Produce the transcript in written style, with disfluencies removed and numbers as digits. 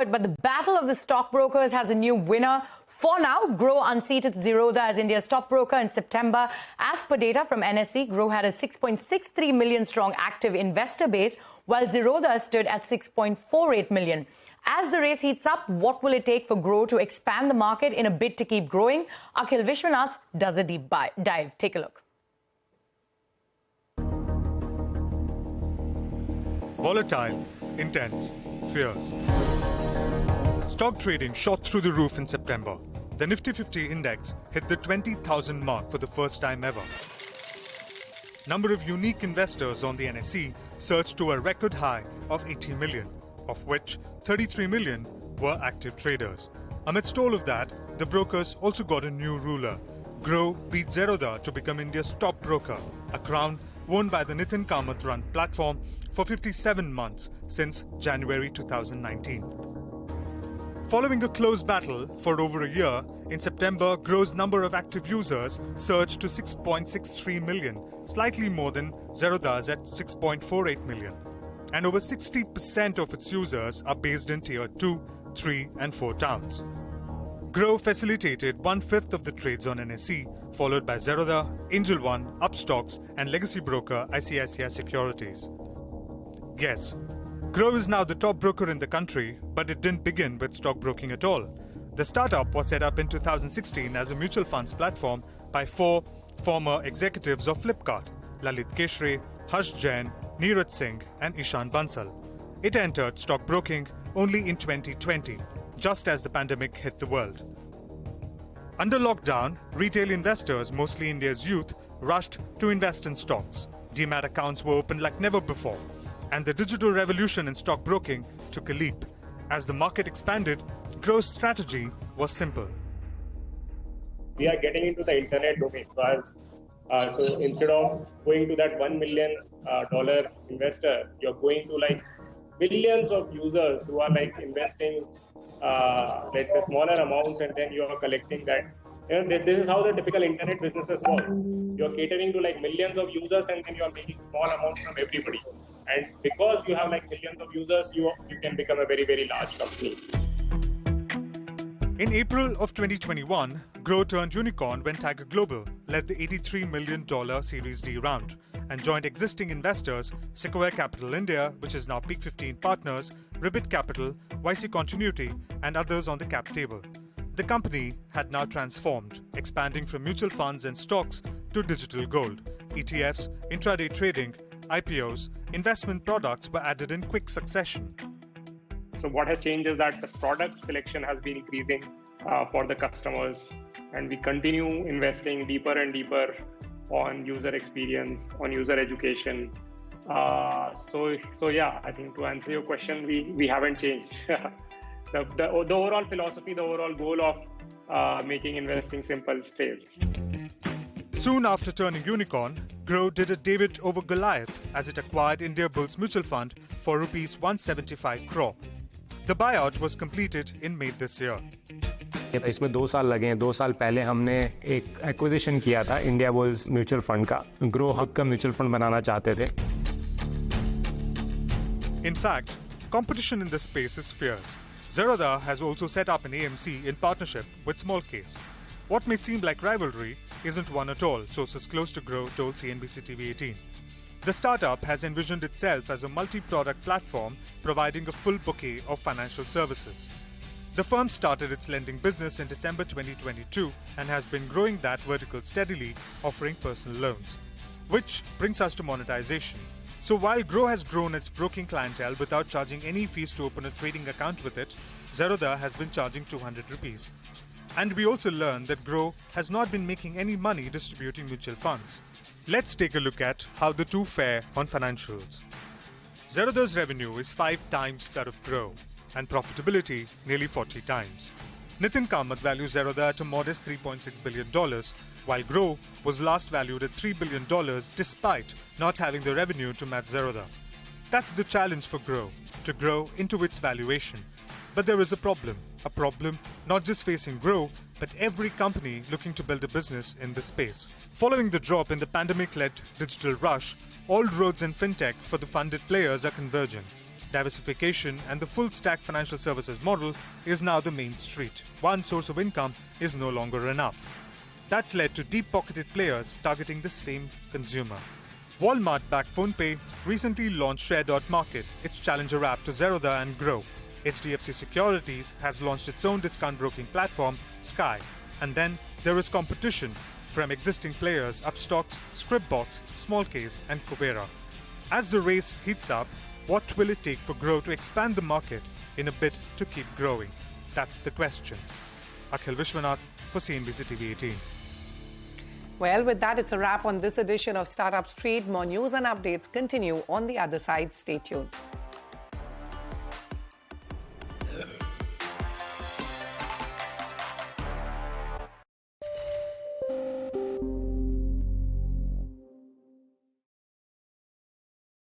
forward, but the battle of the stockbrokers has a new winner. For now, Groww unseated Zerodha as India's top broker in September. As per data from NSE, Groww had a 6.63 million strong active investor base, while Zerodha stood at 6.48 million. As the race heats up, what will it take for Groww to expand the market in a bid to keep growing? Akhil Vishwanath does a deep dive. Take a look. Volatile, intense, fierce. Stock trading shot through the roof in September. The Nifty 50 index hit the 20,000 mark for the first time ever. Number of unique investors on the NSE surged to a record high of 80 million, of which 33 million were active traders. Amidst all of that, the brokers also got a new ruler. Groww beat Zerodha to become India's top broker, a crown won by the Nitin Kamath-run platform for 57 months since January 2019. Following a close battle for over a year, in September, Groww's number of active users surged to 6.63 million, slightly more than Zerodha's at 6.48 million. And over 60% of its users are based in Tier 2, 3 and 4 towns. Groww facilitated 1/5 of the trades on NSE, followed by Zerodha, Angel One, Upstocks and legacy broker ICICI Securities. Yes, Groww is now the top broker in the country, but it didn't begin with stockbroking at all. The startup was set up in 2016 as a mutual funds platform by 4 former executives of Flipkart, Lalit Keshre, Harsh Jain, Neeraj Singh and Ishan Bansal. It entered stockbroking only in 2020, just as the pandemic hit the world. Under lockdown, retail investors, mostly India's youth, rushed to invest in stocks. Demat accounts were opened like never before. And the digital revolution in stockbroking took a leap. As the market expanded, Groww's strategy was simple. We are getting into the internet domain. So instead of going to that $1 million investor, you're going to like billions of users who are like investing, let's say smaller amounts, and then you are collecting that. And this is how the typical internet businesses work. You're catering to like millions of users, and then you're making small amounts from everybody. And because you have like millions of users, you can become a very, very large company. In April of 2021, Groww turned unicorn when Tiger Global led the $83 million Series D round and joined existing investors Sequoia Capital India, which is now Peak 15 Partners, Ribbit Capital, YC Continuity, and others on the cap table. The company had now transformed, expanding from mutual funds and stocks to digital gold. ETFs, intraday trading, IPOs, investment products were added in quick succession. So what has changed is that the product selection has been increasing for the customers, and we continue investing deeper and deeper on user experience, on user education. So yeah, I think to answer your question, we haven't changed. The overall philosophy, the overall goal of making investing simple stays. Soon after turning unicorn, Groww did a David over Goliath as it acquired Indiabulls Mutual Fund for Rs 175 crore. The buyout was completed in May this year. इसमें 2 साल लगे हैं। 2 साल पहले हमने एक acquisition किया था इंडियाबुल्स म्यूचुअल फंड का। ग्रो खुद का म्यूचुअल फंड बनाना चाहते थे। In fact, competition in this space is fierce. Zerodha has also set up an AMC in partnership with Smallcase. What may seem like rivalry isn't one at all, sources close to Groww told CNBC TV 18. The startup has envisioned itself as a multi-product platform providing a full bouquet of financial services. The firm started its lending business in December 2022 and has been growing that vertical steadily, offering personal loans. Which brings us to monetization. So while Groww has grown its broking clientele without charging any fees to open a trading account with it, Zerodha has been charging 200 rupees. And we also learned that Groww has not been making any money distributing mutual funds. Let's take a look at how the two fare on financials. Zerodha's revenue is 5 times that of Groww, and profitability nearly 40 times. Nitin Kamath values Zerodha at a modest $3.6 billion, while Groww was last valued at $3 billion despite not having the revenue to match Zerodha. That's the challenge for Groww, to grow into its valuation. But there is a problem not just facing Groww, but every company looking to build a business in this space. Following the drop in the pandemic-led digital rush, all roads in fintech for the funded players are converging. Diversification and the full stack financial services model is now the main street. One source of income is no longer enough. That's led to deep-pocketed players targeting the same consumer. Walmart-backed PhonePe recently launched Share.Market, its challenger app to Zerodha and Grow. HDFC Securities has launched its own discount broking platform, Sky. And then there is competition from existing players Upstocks, Scriptbox, Smallcase and Kubera. As the race heats up, what will it take for Grow to expand the market in a bid to keep growing? That's the question. Akhil Vishwanath for CNBC TV 18. Well, with that, it's a wrap on this edition of Startup Street. More news and updates continue on the other side. Stay tuned.